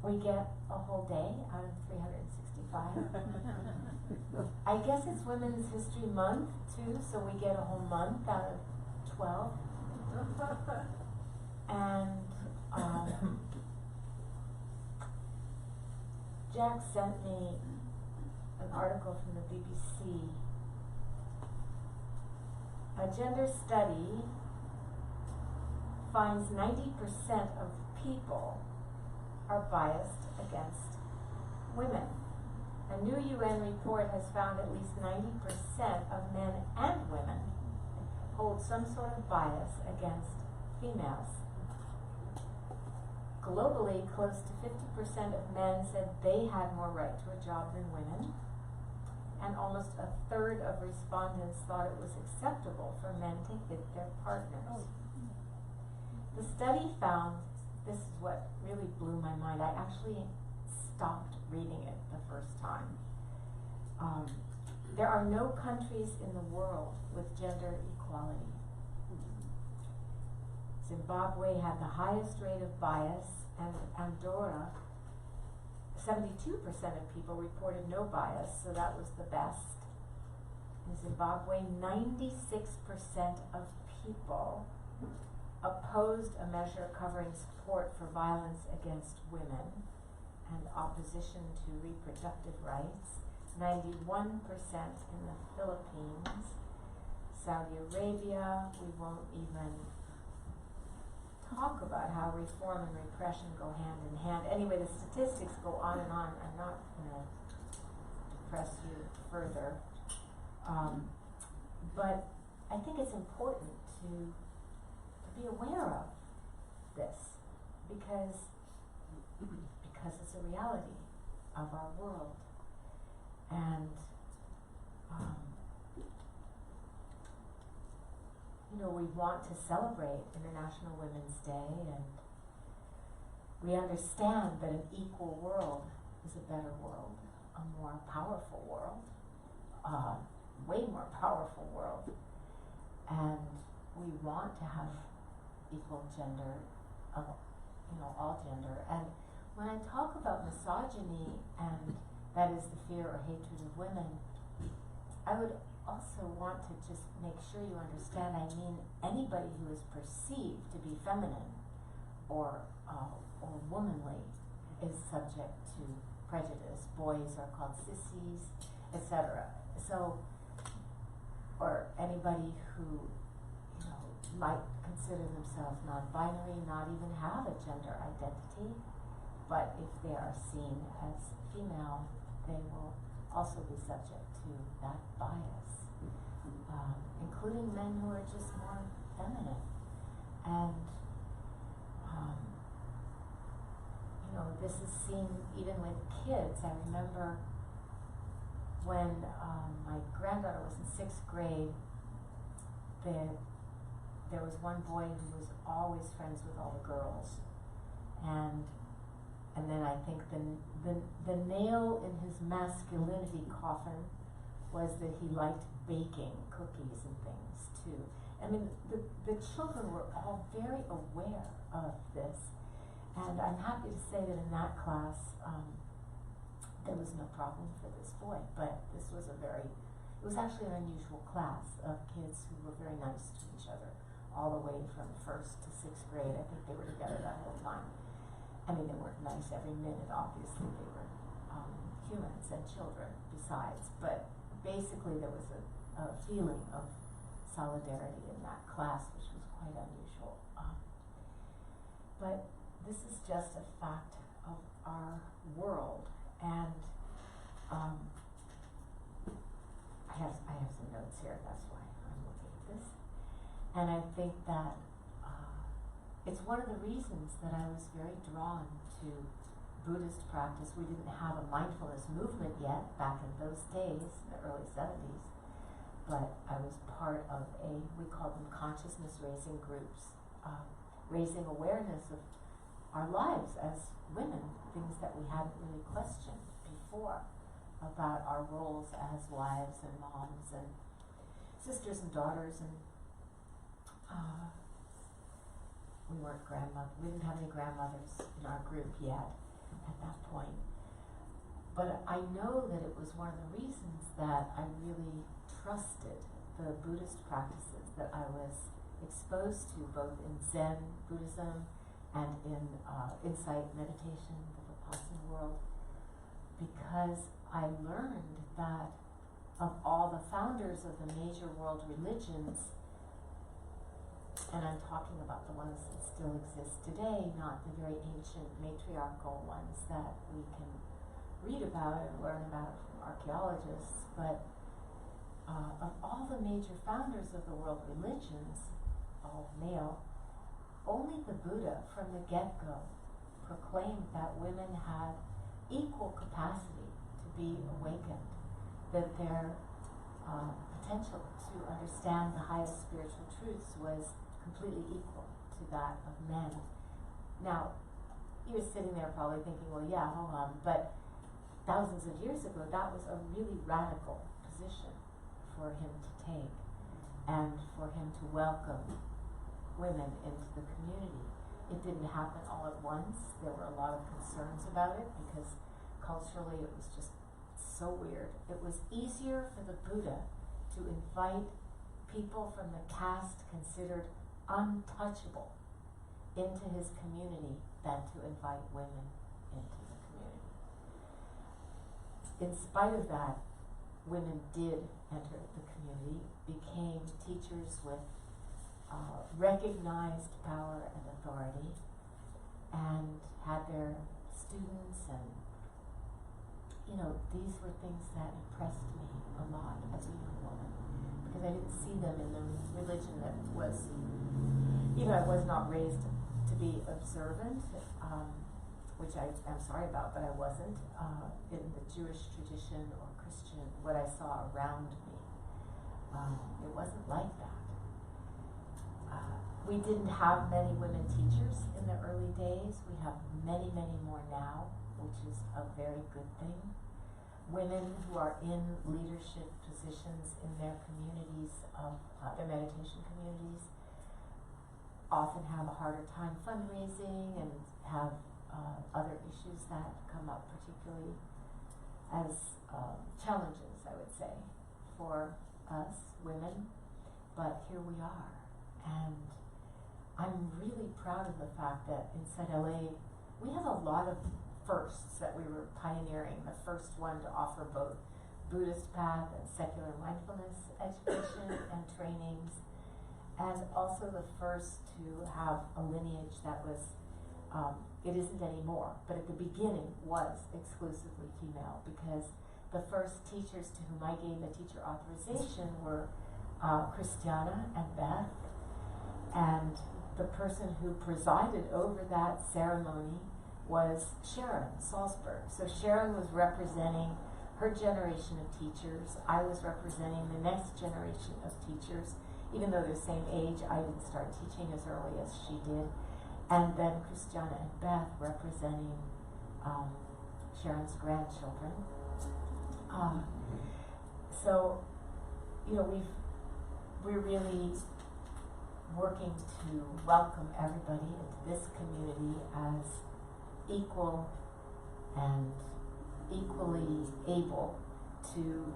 we get a whole day out of 365. I guess it's Women's History Month too, so we get a whole month out of 12. And Jack sent me an article from the BBC. A gender study finds 90% of people are biased against women. A new UN report has found at least 90% of men and women hold some sort of bias against females. Globally, close to 50% of men said they had more right to a job than women, and almost a third of respondents thought it was acceptable for men to hit their partners. The study found, this is what really blew my mind. I actually stopped reading it the first time. There are no countries in the world with gender equality. Zimbabwe had the highest rate of bias, and Andorra, 72% of people reported no bias, so that was the best. In Zimbabwe, 96% of people opposed a measure covering support for violence against women and opposition to reproductive rights. 91% in the Philippines. Saudi Arabia, we won't even talk about how reform and repression go hand in hand. Anyway, the statistics go on and on. I'm not going to press you further. But I think it's important to be aware of this because it's a reality of our world. And we want to celebrate International Women's Day, and we understand that an equal world is a better world, a more powerful world, way more powerful world, and we want to have equal gender, all gender. And when I talk about misogyny, and that is the fear or hatred of women, I would also want to just make sure you understand, I mean anybody who is perceived to be feminine or womanly is subject to prejudice. Boys are called sissies, etc. So, or anybody who might consider themselves non-binary, not even have a gender identity, but if they are seen as female, they will also be subject to that bias, including men who are just more feminine. And this is seen even with kids. I remember when my granddaughter was in 6th grade, there was one boy who was always friends with all the girls, and then I think the nail in his masculinity coffin was that he liked baking cookies and things too. I mean, the children were all very aware of this, and I'm happy to say that in that class there was no problem for this boy, but this was it was actually an unusual class of kids who were very nice to each other, all the way from 1st to 6th grade. I think they were together that whole time. I mean, they weren't nice every minute, obviously. They were humans and children besides. But basically, there was a feeling of solidarity in that class, which was quite unusual. But this is just a fact of our world. And I have some notes here. That's why I'm looking at this. And I think that it's one of the reasons that I was very drawn to Buddhist practice. We didn't have a mindfulness movement yet back in those days, in the early 70s, but I was part of we called them consciousness raising groups, raising awareness of our lives as women, things that we hadn't really questioned before about our roles as wives and moms and sisters and daughters, and we didn't have any grandmothers in our group yet. at that point. But I know that it was one of the reasons that I really trusted the Buddhist practices that I was exposed to, both in Zen Buddhism and in insight meditation, the Vipassana world, because I learned that of all the founders of the major world religions, and I'm talking about the ones that still exist today, not the very ancient matriarchal ones that we can read about and learn about from archaeologists, but of all the major founders of the world religions, all male, only the Buddha from the get-go proclaimed that women had equal capacity to be awakened, that their potential to understand the highest spiritual truths was completely equal to that of men. Now, he was sitting there probably thinking, well, yeah, hold on, but thousands of years ago, that was a really radical position for him to take and for him to welcome women into the community. It didn't happen all at once. There were a lot of concerns about it because culturally it was just so weird. It was easier for the Buddha to invite people from the caste considered untouchable into his community than to invite women into the community. In spite of that, women did enter the community, became teachers with recognized power and authority, and had their students, and these were things that impressed me a lot as a young woman, because I didn't see them in the religion that was, I was not raised to be observant, which I'm sorry about, but I wasn't, in the Jewish tradition or Christian, what I saw around me. It wasn't like that. We didn't have many women teachers in the early days. We have many, many more now, which is a very good thing. Women who are in leadership positions in their communities, their meditation communities, often have a harder time fundraising and have other issues that come up, particularly as challenges, I would say, for us women. But here we are, and I'm really proud of the fact that InsightLA, we have a lot of firsts that we were pioneering. The first one to offer both Buddhist path and secular mindfulness education and trainings, and also the first to have a lineage that was, it isn't anymore, but at the beginning was exclusively female, because the first teachers to whom I gave a teacher authorization were Christiana and Beth, and the person who presided over that ceremony was Sharon Salzberg. So Sharon was representing her generation of teachers. I was representing the next generation of teachers. Even though they're the same age, I didn't start teaching as early as she did. And then Christiana and Beth representing Sharon's grandchildren. So, we're really working to welcome everybody into this community as equal and equally able to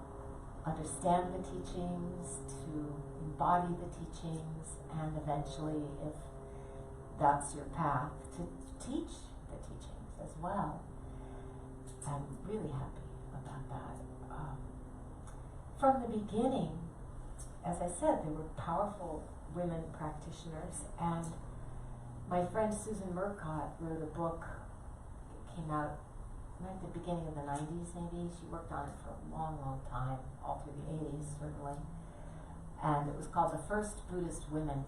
understand the teachings, to embody the teachings, and eventually, if that's your path, to teach the teachings as well. I'm really happy about that. From the beginning, as I said, there were powerful women practitioners, and my friend Susan Murcott wrote a book. It came out at the beginning of the 90s, maybe. She worked on it for a long, long time, all through the 80s, certainly. And it was called The First Buddhist Women.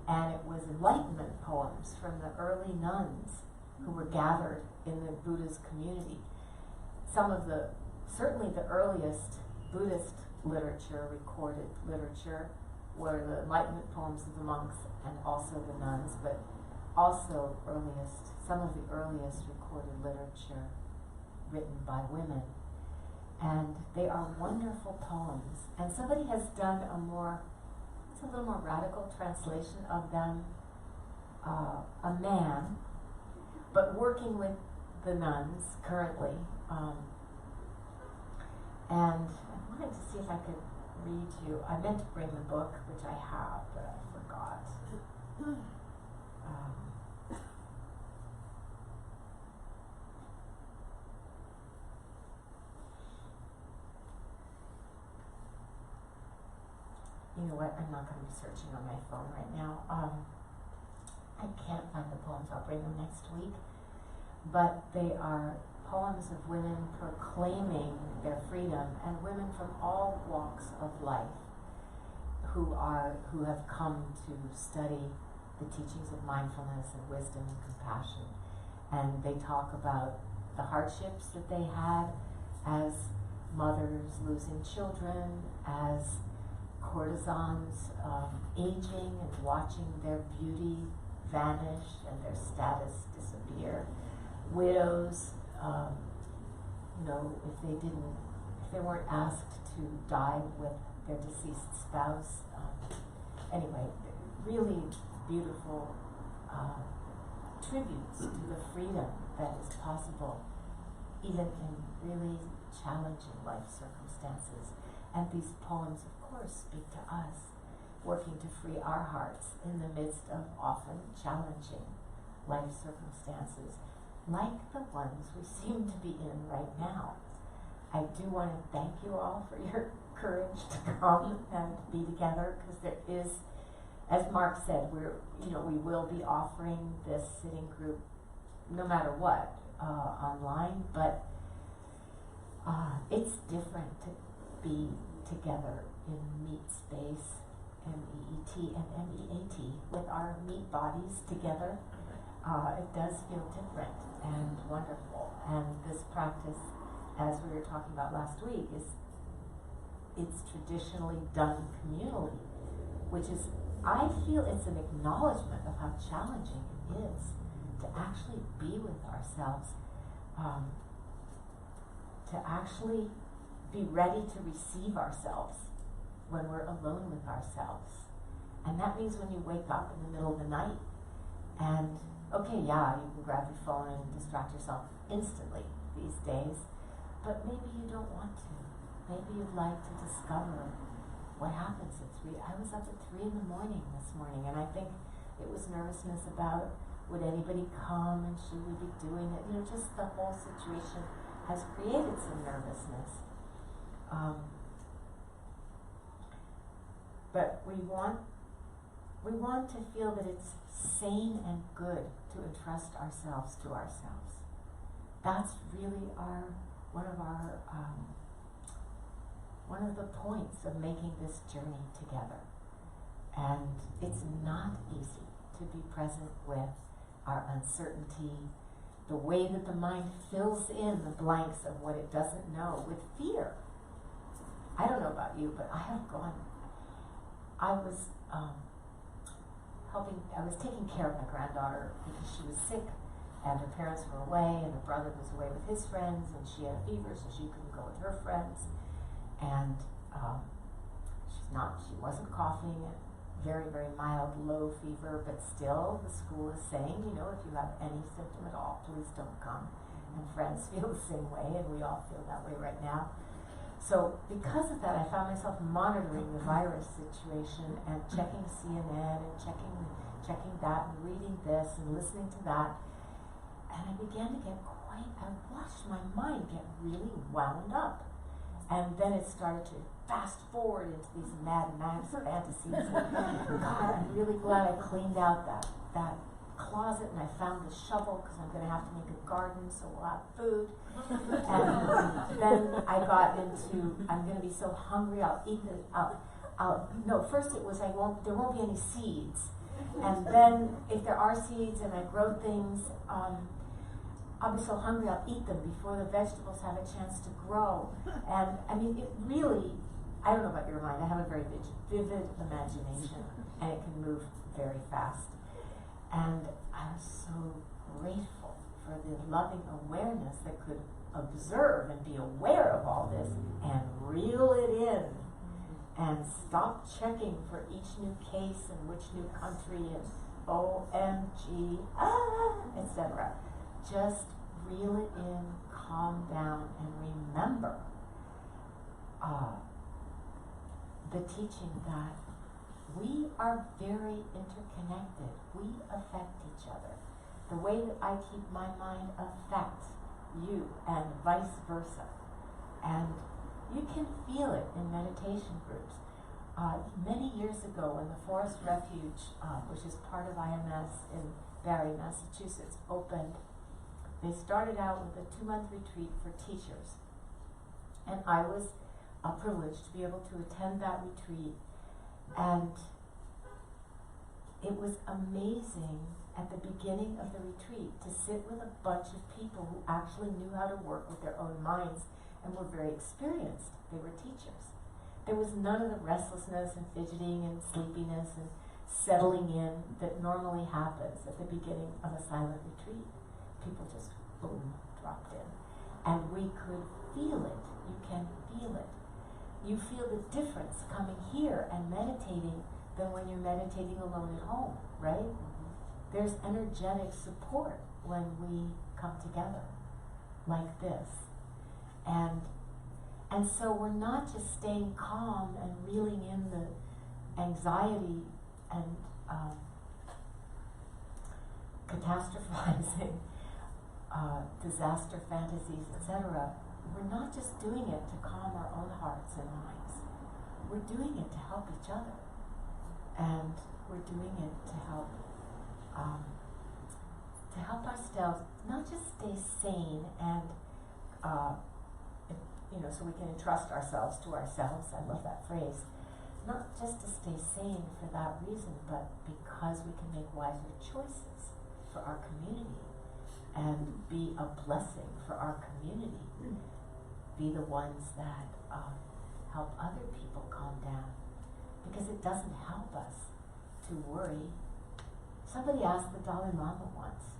And it was enlightenment poems from the early nuns who were gathered in the Buddha's community. Some of the, certainly the earliest Buddhist literature, recorded literature, were the enlightenment poems of the monks and also the nuns, but also some of the earliest recorded literature written by women. And they are wonderful poems. And somebody has done it's a little more radical translation of them, a man, but working with the nuns currently. And I wanted to see if I could read you. I meant to bring the book, which I have, but I forgot. You know what? I'm not going to be searching on my phone right now. I can't find the poems. I'll bring them next week. But they are poems of women proclaiming their freedom, and women from all walks of life who have come to study the teachings of mindfulness and wisdom and compassion. And they talk about the hardships that they had as mothers losing children, as courtesans aging and watching their beauty vanish and their status disappear. Widows, if they weren't asked to die with their deceased spouse. Anyway, really beautiful tributes to the freedom that is possible even in really challenging life circumstances. And these poems, of course, speak to us, working to free our hearts in the midst of often challenging life circumstances, like the ones we seem to be in right now. I do want to thank you all for your courage to come and be together, because there is, as Mark said, we will be offering this sitting group no matter what online, but it's different to be together in meat space, M-E-E-T and M-E-A-T, with our meat bodies together. It does feel different and wonderful. And this practice, as we were talking about last week, it's traditionally done communally, which is, I feel it's an acknowledgement of how challenging it is to actually be with ourselves, to actually be ready to receive ourselves when we're alone with ourselves. And that means when you wake up in the middle of the night and, okay, yeah, you can grab your phone and distract yourself instantly these days, but maybe you don't want to. Maybe you'd like to discover what happens at 3. I was up at 3 in the morning this morning, and I think it was nervousness about would anybody come and should we be doing it? Just the whole situation has created some nervousness. But we want to feel that it's sane and good to entrust ourselves to ourselves. That's really one of the points of making this journey together. And it's not easy to be present with our uncertainty, the way that the mind fills in the blanks of what it doesn't know with fear. I don't know about you, but I was taking care of my granddaughter because she was sick and her parents were away and her brother was away with his friends and she had a fever, so she couldn't go with her friends. And she wasn't coughing, very, very mild, low fever, but still the school is saying, if you have any symptom at all, please don't come. And friends feel the same way, and we all feel that way right now. So because of that, I found myself monitoring the virus situation and checking CNN and checking that and reading this and listening to that. And I began to get I watched my mind get really wound up. And then it started to fast forward into these Mad Max fantasies. God, I'm really glad I cleaned out that closet and I found the shovel because I'm going to have to make a garden so we'll have food. And then I got into, I'm going to be so hungry, I'll eat it. First it was there won't be any seeds. And then if there are seeds and I grow things, I'll be so hungry I'll eat them before the vegetables have a chance to grow. And it really, I don't know about your mind, I have a very vivid imagination and it can move very fast. And I was so grateful for the loving awareness that could observe and be aware of all this and reel it in and stop checking for each new case and which new country and OMG, etc. Just reel it in, calm down, and remember the teaching that we are very interconnected. We affect each other. The way that I keep my mind affects you, and vice versa. And you can feel it in meditation groups. Many years ago, when the Forest Refuge, which is part of IMS in Barre, Massachusetts, opened, they started out with a 2-month retreat for teachers. And I was privileged to be able to attend that retreat. And it was amazing at the beginning of the retreat to sit with a bunch of people who actually knew how to work with their own minds and were very experienced. They were teachers. There was none of the restlessness and fidgeting and sleepiness and settling in that normally happens at the beginning of a silent retreat. People just, boom, dropped in. And we could feel it. You can feel it. You feel the difference coming here and meditating than when you're meditating alone at home, right? There's energetic support when we come together like this. And so we're not just staying calm and reeling in the anxiety and catastrophizing, disaster fantasies, etc. We're not just doing it to calm our own hearts and minds. We're doing it to help each other. And we're doing it to help ourselves not just stay sane and so we can entrust ourselves to ourselves. I love that phrase. Not just to stay sane for that reason, but because we can make wiser choices for our community and be a blessing for our community. Be the ones that help other people calm down. Because it doesn't help us to worry. Somebody asked the Dalai Lama once,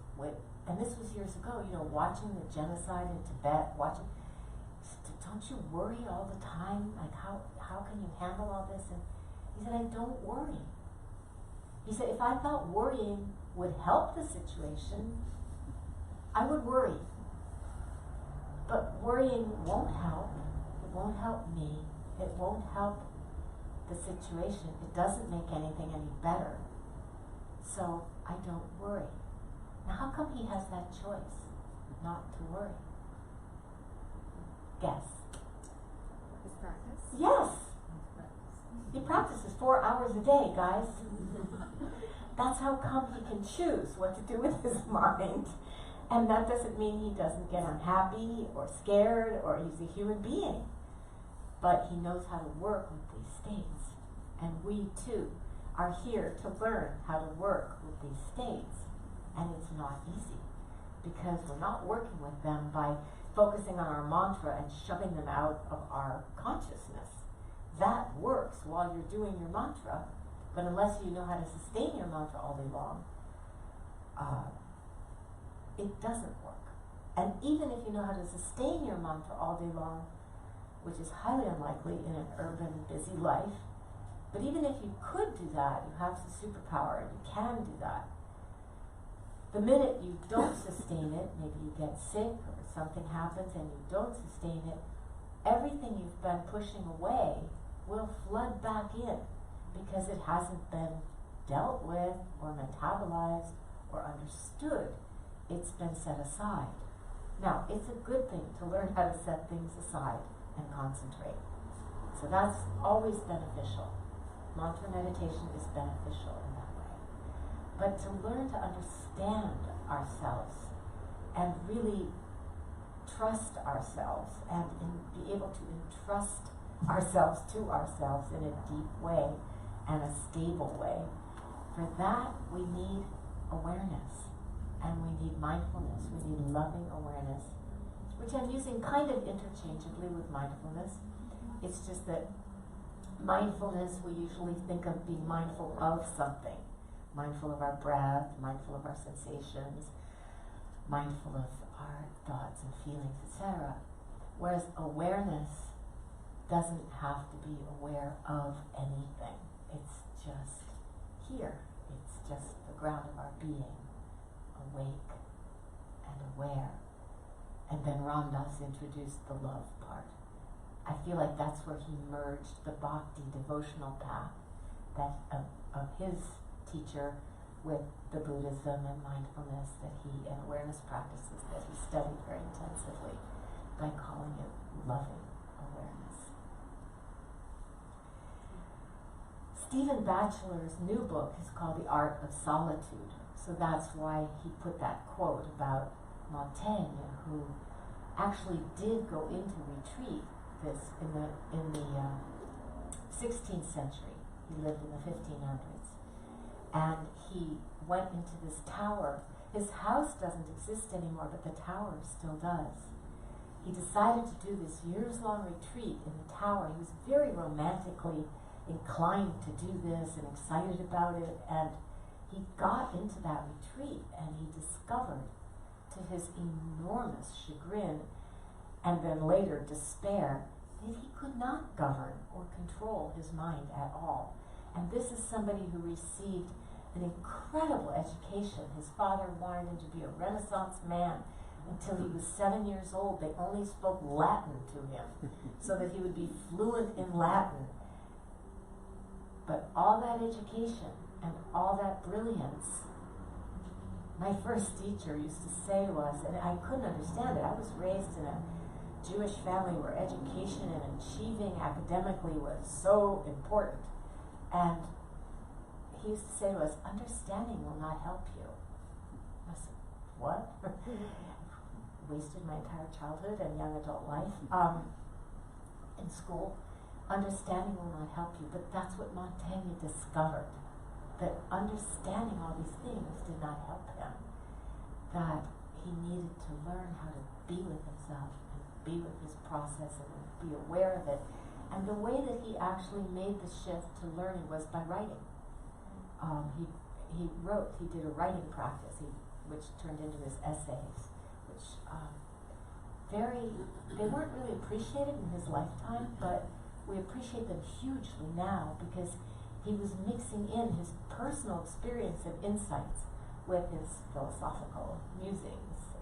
and this was years ago, watching the genocide in Tibet, don't you worry all the time? Like, how can you handle all this? And he said, I don't worry. He said, if I thought worrying would help the situation, I would worry. But worrying won't help. It won't help me. It won't help the situation. It doesn't make anything any better. So I don't worry. Now how come he has that choice not to worry? Guess. His practice? Yes. He practices 4 hours a day, guys. That's how come he can choose what to do with his mind. And that doesn't mean he doesn't get unhappy or scared or he's a human being. But he knows how to work with these states. And we too are here to learn how to work with these states. And it's not easy because we're not working with them by focusing on our mantra and shoving them out of our consciousness. That works while you're doing your mantra, but unless you know how to sustain your mantra all day long, it doesn't work. And even if you know how to sustain your mantra all day long, which is highly unlikely in an urban, busy life, but even if you could do that, you have the superpower, you can do that. The minute you don't sustain it, maybe you get sick or something happens and you don't sustain it, everything you've been pushing away will flood back in because it hasn't been dealt with or metabolized or understood. It's been set aside. Now, it's a good thing to learn how to set things aside and concentrate. So that's always beneficial. Mantra meditation is beneficial in that way. But to learn to understand ourselves and really trust ourselves and be able to entrust ourselves to ourselves in a deep way and a stable way, for that we need awareness and we need mindfulness, we need loving awareness, which I'm using kind of interchangeably with mindfulness. It's just that mindfulness, we usually think of being mindful of something. Mindful of our breath, mindful of our sensations, mindful of our thoughts and feelings, etc. Whereas awareness doesn't have to be aware of anything. It's just here. It's just the ground of our being, awake and aware. And then Ram Dass introduced the love part. I feel like that's where he merged the bhakti devotional path that of his teacher with the Buddhism and mindfulness and awareness practices that he studied very intensively by calling it loving awareness. Stephen Batchelor's new book is called The Art of Solitude. So that's why he put that quote about Montaigne, who actually did go into retreat in the 16th century. He lived in the 1500s. And he went into this tower. His house doesn't exist anymore, but the tower still does. He decided to do this years-long retreat in the tower. He was very romantically inclined to do this and excited about it. And he got into that retreat and he discovered, to his enormous chagrin and then later despair, that he could not govern or control his mind at all. And this is somebody who received an incredible education. His father wanted him to be a Renaissance man. Until he was 7 years old, they only spoke Latin to him so that he would be fluent in Latin. But all that education and all that brilliance, my first teacher used to say to us, and I couldn't understand it. I was raised in a Jewish family where education and achieving academically was so important. And he used to say to us, understanding will not help you. I said, what? Wasted my entire childhood and young adult life in school. Understanding will not help you, but that's what Montaigne discovered, that understanding all these things did not help him, that he needed to learn how to be with himself and be with his process and be aware of it. And the way that he actually made the shift to learning was by writing. He did a writing practice, which turned into his essays, which they weren't really appreciated in his lifetime, but we appreciate them hugely now because he was mixing in his personal experience and insights with his philosophical musings,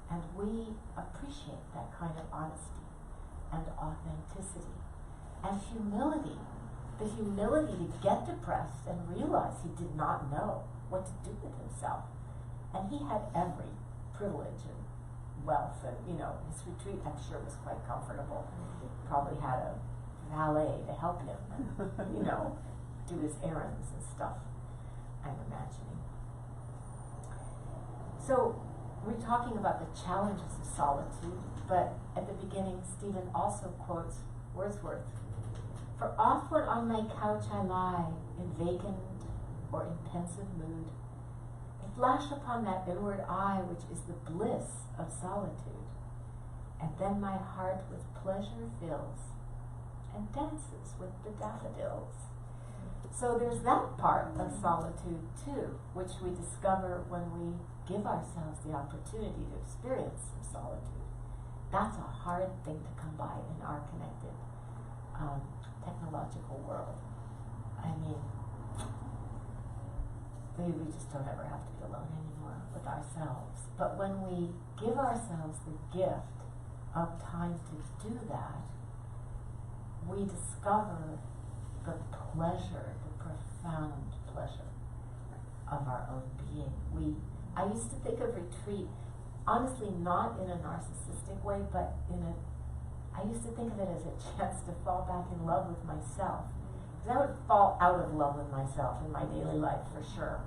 and we appreciate that kind of honesty and authenticity and humility. The humility to get depressed and realize he did not know what to do with himself. And he had every privilege and wealth, and his retreat, I'm sure, was quite comfortable. He probably had a valet to help him and, do his errands and stuff, I'm imagining. So we're talking about the challenges of solitude, but at the beginning, Stephen also quotes Wordsworth. For oft when on my couch I lie, in vacant or in pensive mood, I flash upon that inward eye which is the bliss of solitude, and then my heart with pleasure fills, and dances with the daffodils. So there's that part of solitude too, which we discover when we give ourselves the opportunity to experience some solitude. That's a hard thing to come by in our connected technological world. I mean, we just don't ever have to be alone anymore with ourselves. But when we give ourselves the gift of time to do that, we discover the pleasure, the profound pleasure of our own being. I used to think of retreat, honestly, not in a narcissistic way, but I used to think of it as a chance to fall back in love with myself. Because I would fall out of love with myself in my daily life, for sure.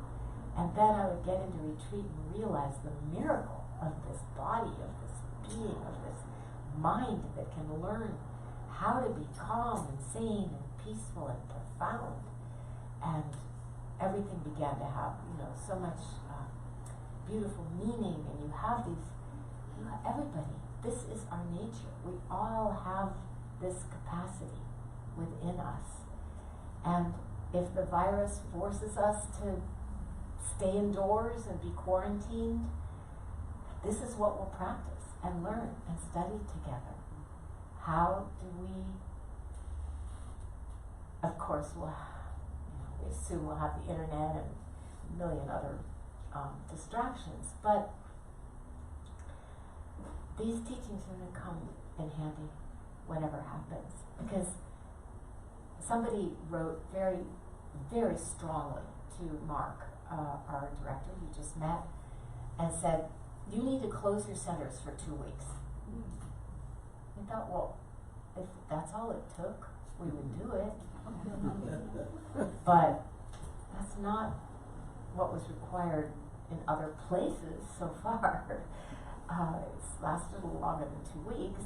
And then I would get into retreat and realize the miracle of this body, of this being, of this mind that can learn how to be calm and sane and peaceful and profound. And everything began to have, so much beautiful meaning, and you have these, everybody, this is our nature. We all have this capacity within us. And if the virus forces us to stay indoors and be quarantined, this is what we'll practice and learn and study together. How do we, of course, we assume we'll have the internet and a million other distractions, but these teachings are going to come in handy whatever happens, because somebody wrote very, very strongly to Mark, our director you just met, and said, you need to close your centers for 2 weeks. We thought, well, if that's all it took, we would do it. But that's not what was required in other places so far. It's lasted a little longer than 2 weeks,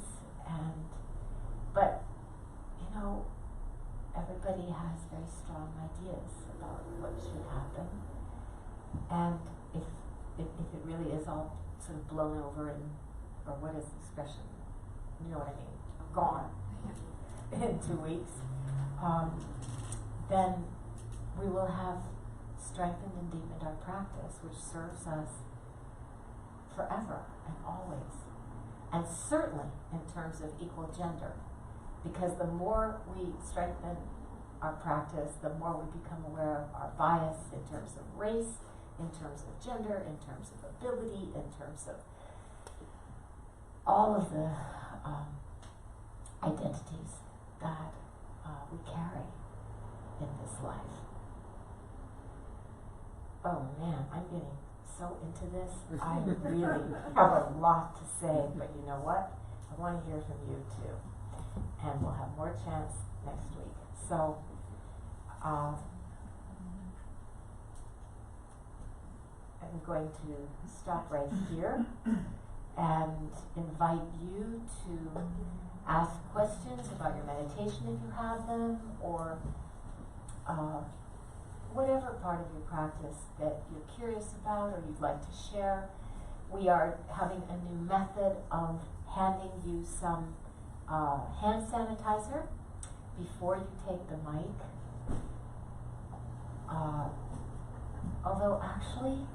but you know, everybody has very strong ideas about what should happen, and if it really is all sort of blown over and, or what is the expression? You know what I mean? Gone in 2 weeks, then we will have strengthened and deepened our practice, which serves us forever and always. And certainly in terms of equal gender, because the more we strengthen our practice, the more we become aware of our bias in terms of race, in terms of gender, in terms of ability, in terms of all of the identities that we carry in this life. Oh man, I'm getting so into this. I really have a lot to say, but you know what? I want to hear from you too. And we'll have more chance next week. So, I'm going to stop right here and invite you to ask questions about your meditation if you have them, or whatever part of your practice that you're curious about or you'd like to share. We are having a new method of handing you some hand sanitizer before you take the mic. Although actually,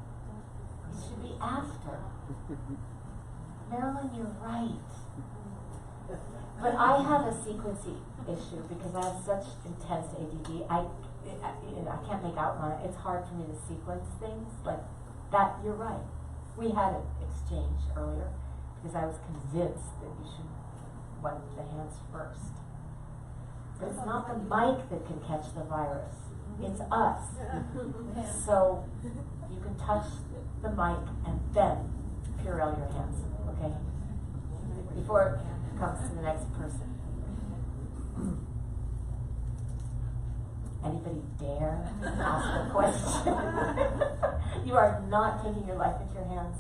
it should be after. Marilyn, you're right. But I have a sequencing issue because I have such intense ADD. I can't make outline. It's hard for me to sequence things like that. You're right. We had an exchange earlier because I was convinced that you should wipe the hands first. But it's not the mic that can catch the virus. It's us. So you can touch the mic and then Purell your hands, okay? Before it comes to the next person. Anybody dare ask a question? You are not taking your life into your hands.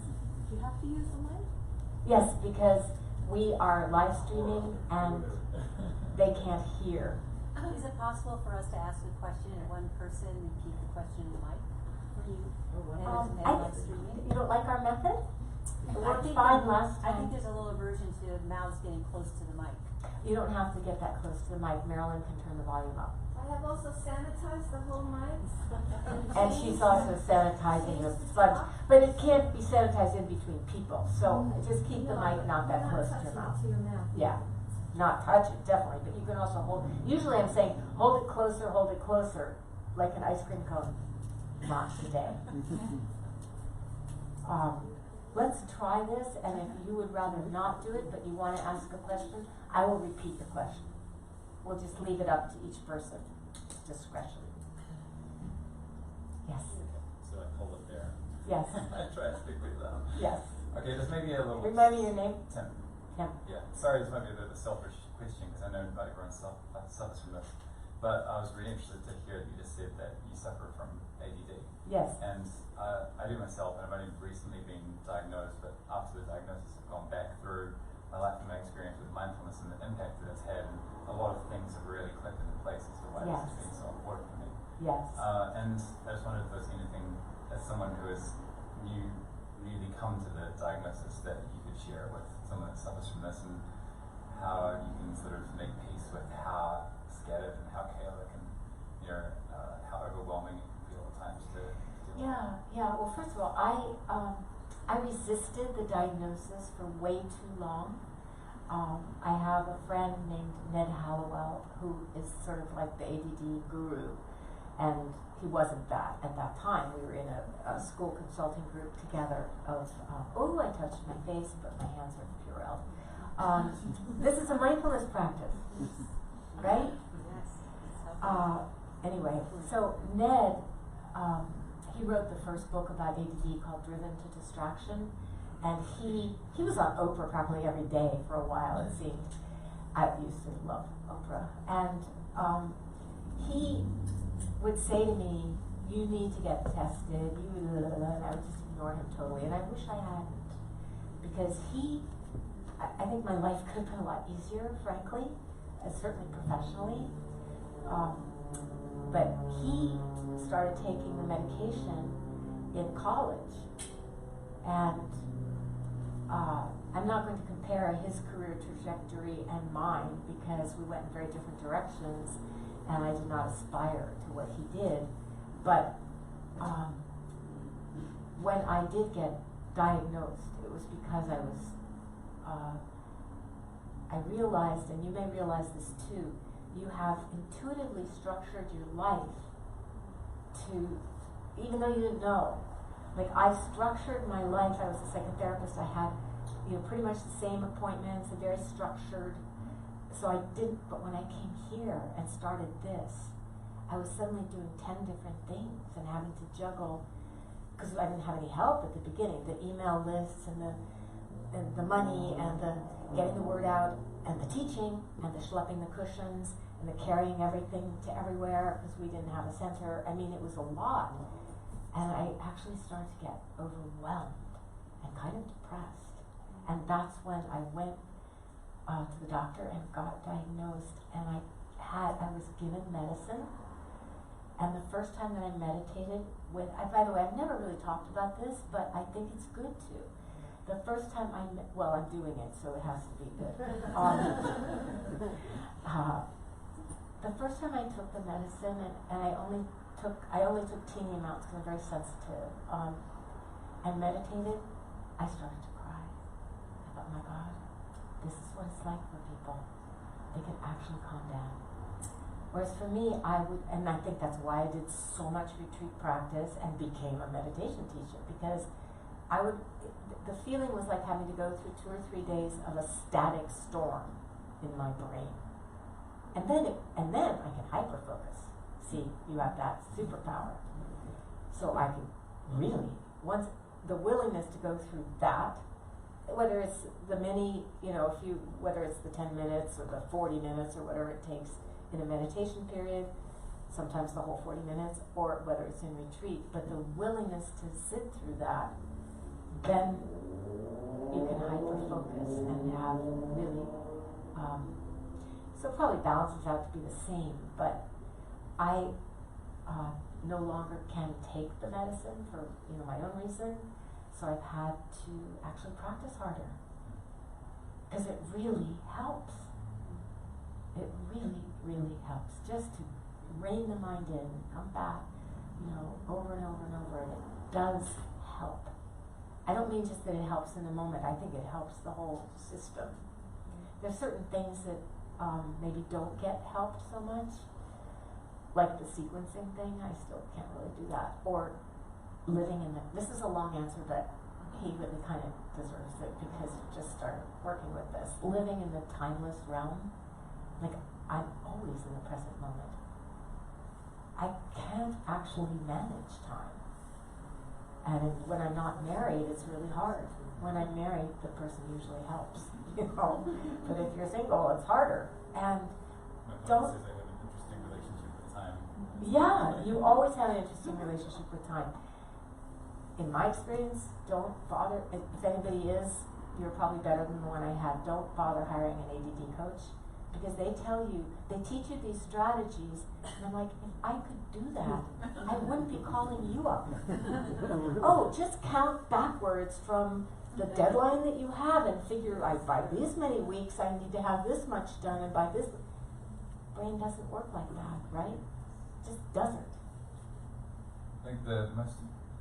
You have to use the mic? Yes, because we are live streaming and they can't hear. Is it possible for us to ask a question in one person and keep the question in the mic for you? You don't like our method? It worked fine last time. I think there's a little aversion to mouths getting close to the mic. You don't have to get that close to the mic. Marilyn can turn the volume up. I have also sanitized the whole mic. And she's also sanitizing the sponge. But it can't be sanitized in between people. So just keep the mic not that close to your mouth. Yeah. Not touch it, definitely. But you can also hold. Usually I'm saying hold it closer, like an ice cream cone. Not today. Let's try this, and if you would rather not do it, but you want to ask a question, I will repeat the question. We'll just leave it up to each person. Discretion. Yes. So I hold it there. Yes. I try to stick with that. Yes. Okay, this may be a little... Remind me your name? Tim. Tim. Yeah. Sorry, this might be a bit of a selfish question, because I know not everyone suffers from this. But I was really interested to hear that you just said that you suffer from ADD. Yes. And I do myself, and I've only recently been diagnosed, but after the diagnosis I've gone back through my life and my experience with mindfulness and the impact that it's had, and a lot of things have really clicked into place as to why this has been so important for me. Yes. And I just wondered if there's anything, as someone who has newly come to the diagnosis, that you could share with someone that suffers from this, and how you can sort of make peace with how scattered and how chaotic and how overwhelming it can feel at times to deal with. Yeah. Well, first of all, I resisted the diagnosis for way too long. I have a friend named Ned Hallowell who is sort of like the ADD guru, and he wasn't that at that time. We were in a school consulting group together of, I touched my face, but my hands are Purell. This is a mindfulness practice, right? Yes. Anyway, so Ned, he wrote the first book about ADD called Driven to Distraction, and he was on Oprah probably every day for a while, it seemed. I used to love Oprah, and he would say to me, "You need to get tested," and I would just ignore him totally, and I wish I hadn't, because I think my life could have been a lot easier, frankly, certainly professionally. But he started taking the medication in college, and I'm not going to compare his career trajectory and mine because we went in very different directions, and I did not aspire to what he did. But when I did get diagnosed, it was because I realized, and you may realize this too, you have intuitively structured your life to, even though you didn't know, like I structured my life. I was a psychotherapist. I had, pretty much the same appointments and very structured. So I didn't, but when I came here and started this, I was suddenly doing 10 different things and having to juggle, because I didn't have any help at the beginning, the email lists and the money and the getting the word out and the teaching and the schlepping the cushions and the carrying everything to everywhere because we didn't have a center. I mean, it was a lot. And I actually started to get overwhelmed and kind of depressed. And that's when I went to the doctor and got diagnosed, and I was given medicine. And the first time that I meditated with, by the way, I've never really talked about this, but I think it's good to. The first time I'm doing it, so it has to be good. The first time I took the medicine, and I only took teeny amounts because I'm very sensitive, and meditated, I started to cry. I thought, my God, this is what it's like for people. They can actually calm down. Whereas for me, and I think that's why I did so much retreat practice and became a meditation teacher, because the feeling was like having to go through 2 or 3 days of a static storm in my brain. And then I can hyper-focus. See, you have that superpower. So I can really, once the willingness to go through that, whether it's the whether it's the 10 minutes or the 40 minutes or whatever it takes in a meditation period, sometimes the whole 40 minutes, or whether it's in retreat, but the willingness to sit through that, then you can hyper-focus and have really, so it probably balances out to be the same, but I no longer can take the medicine for my own reason, so I've had to actually practice harder, because it really helps. It really, really helps just to rein the mind in and come back, over and over and over, and it does help. I don't mean just that it helps in the moment. I think it helps the whole system. There's certain things that maybe don't get helped so much, like the sequencing thing. I still can't really do that. Or living in this is a long answer, but he really kind of deserves it because he just started working with this. Living in the timeless realm, like I'm always in the present moment. I can't actually manage time. And when I'm not married, it's really hard. When I'm married, the person usually helps, But if you're single, it's harder. And don't. Says I have an interesting relationship with time. Yeah, you always have an interesting relationship with time. In my experience, don't bother. If anybody is, you're probably better than the one I had. Don't bother hiring an ADD coach, because they teach you these strategies, and I'm like, if I could do that, I wouldn't be calling you up. Oh, just count backwards from the deadline that you have and figure, by this many weeks I need to have this much done, and by this, brain doesn't work like that, right? It just doesn't. I think the most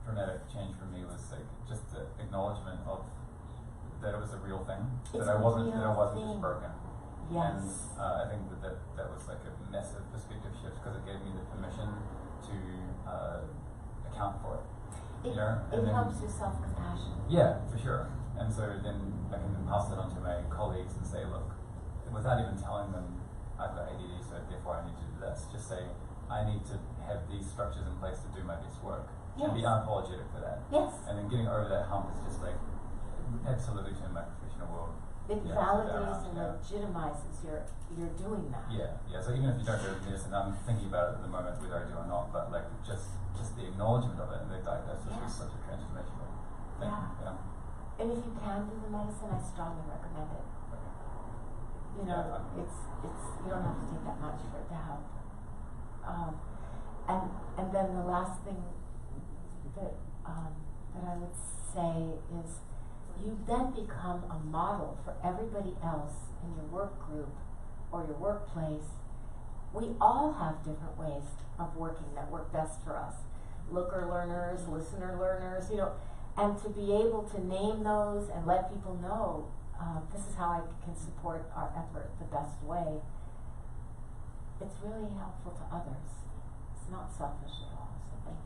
dramatic change for me was like just the acknowledgement of that it was a real thing, that I wasn't just broken. Yes. And I think that was like a massive perspective shift, because it gave me the permission to account for it. It helps your self-compassion. Yeah, for sure. And so then I can pass it on to my colleagues and say, look, without even telling them I've got ADD, so therefore I need to do this, just say, I need to have these structures in place to do my best work. And be unapologetic for that. Yes. And then getting over that hump is just like absolutely in my professional world. It validates and legitimizes you're doing that. Yeah. So even if you don't do medicine, I'm thinking about it at the moment whether I do or not, but like just the acknowledgement of it and the diagnosis is such a transformational thing. Yeah. And if you can do the medicine, I strongly recommend it. Okay. You know, it's you don't have to take that much for it to help. And then the last thing that I would say is you then become a model for everybody else in your work group or your workplace. We all have different ways of working that work best for us. Looker learners, listener learners, you know, and to be able to name those and let people know this is how I can support our effort the best way. It's really helpful to others. It's not selfish at all, so thank